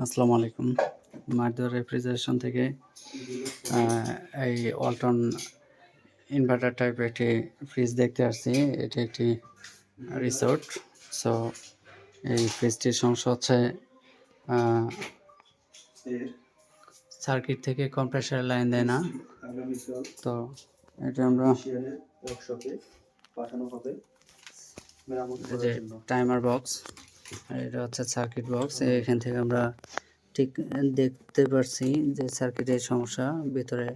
আসসালামু আলাইকুম। মারদুয়া রেফ্রিজারেশন থেকে এই ওয়ালটন ইনভার্টার টাইপ একটি ফ্রিজ দেখতে আসছি। এটি একটি রিসোর্ট। সো এই ফ্রিজটির সমস্যা হচ্ছে সার্কিট থেকে কম্প্রেসার লাইন দেয় না। তো এটা আমরা যে টাইমার বক্স, এটা হচ্ছে সার্কিট বক্স। এখান থেকে আমরা ঠিক দেখতে পারছি যে সার্কিটের সমস্যা, ভিতরে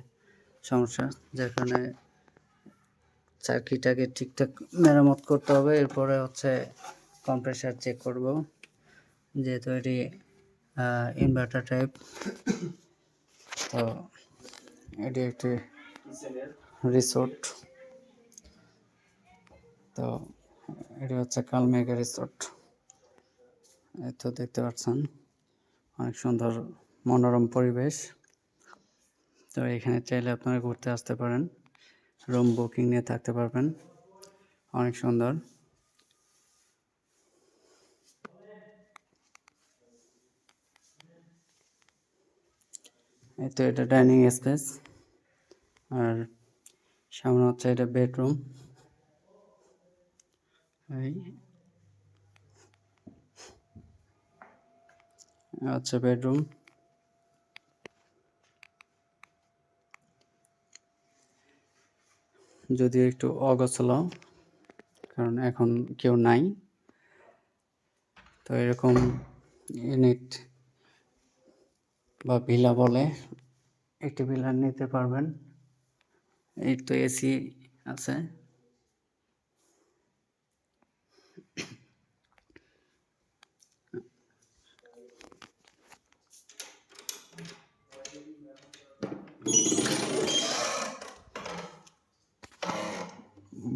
সমস্যা, যার কারণে সার্কিটটাকে ঠিকঠাক মেরামত করতে হবে। এরপরে হচ্ছে কম্প্রেসার চেক করব, যেহেতু এটি ইনভার্টার টাইপ। তো এটি একটি রিসোর্ট। তো এটি হচ্ছে কালমেঘা রিসোর্ট। এই তো দেখতে পাচ্ছেন, অনেক সুন্দর মনোরম পরিবেশ। তো এখানে চাইলে আপনারা ঘুরতে আসতে পারেন, রুম বুকিং নিয়ে থাকতে পারবেন। অনেক সুন্দর। এই তো এটা ডাইনিং স্পেস, আর সামনে হচ্ছে এটা বেডরুম। এই হচ্ছে বেডরুম। যদিও একটু অগোছালো, কারণ এখন কেউ নাই। তো এরকম ইউনিট বা ভিলা বলে একটি ভিলা নিতে পারবেন। এই তো এসি আছে।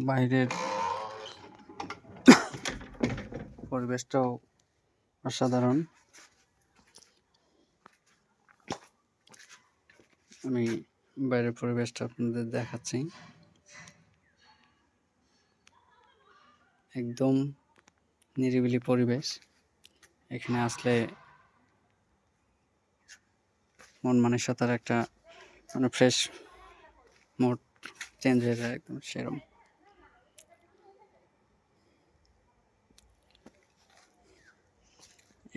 বাইরের পরিবেশটাও অসাধারণ। আমি বাইরের পরিবেশটা আপনাদের দেখাচ্ছি। একদম নিরিবিলি পরিবেশ। এখানে আসলে মন মানসিকতার একটা ফ্রেশ মুড চেঞ্জ হয়ে যায়, একদম সেরকম।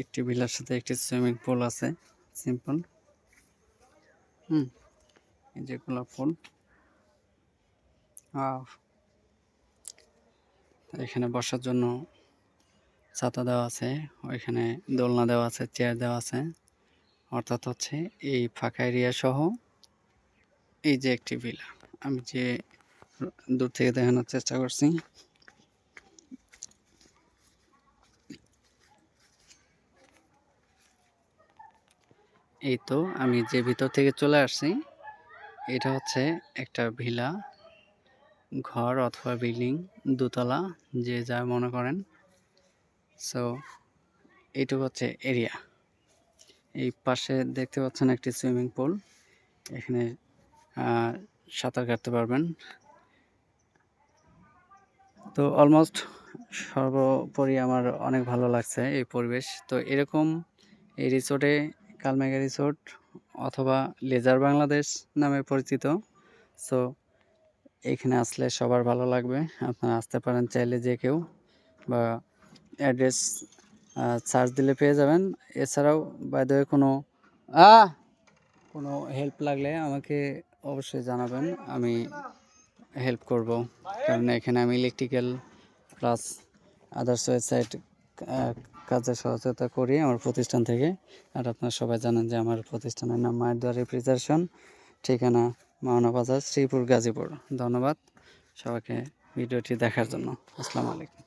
একটি ভিলার সাথে একটি সুইমিং পুল আছে, সিম্পল। এই যে গোলাপ ফুল। এখানে বসার জন্য ছাতা দেওয়া আছে, ওইখানে দোলনা দেওয়া আছে, চেয়ার দেওয়া আছে। অর্থাৎ হচ্ছে এই ফাঁকা এরিয়া সহ এই যে একটি ভিলা, আমি যে দূর থেকে দেখানোর চেষ্টা করছি। এই তো আমি যে ভিতর থেকে চলে আসছি, এটা হচ্ছে একটা ভিলা ঘর অথবা বিল্ডিং, দোতলা, যে যা মনে করেন। সো এইটুকু হচ্ছে এরিয়া। এই পাশে দেখতে পাচ্ছেন একটি সুইমিং পুল। এখানে সাঁতার কাটতে পারবেন। তো অলমোস্ট সর্বোপরি আমার অনেক ভালো লাগছে এই পরিবেশ। তো এরকম এই রিসোর্টে, কালমেঘা রিসোর্ট অথবা লেজার বাংলাদেশ নামে পরিচিত। সো এখানে আসলে সবার ভালো লাগবে। আপনারা আসতে পারেন চাইলে, যে কেউ, বা অ্যাড্রেস সার্চ দিলে পেয়ে যাবেন। এছাড়াও বাই দ্য ওয়ে কোনো হেল্প লাগলে আমাকে অবশ্যই জানাবেন, আমি হেল্প করব। কারণ এখানে আমি ইলেকট্রিক্যাল প্লাস আদার্স ওয়েবসাইট কাজের সহযোগিতা করি আমার প্রতিষ্ঠান থেকে। আর আপনারা সবাই জানেন যে আমার প্রতিষ্ঠানের নাম মারদুয়া রেফ্রিজারেশন, ঠিকানা মাওনা বাজার, শ্রীপুর, গাজীপুর। ধন্যবাদ সবাইকে ভিডিওটি দেখার জন্য। আসসালামু আলাইকুম।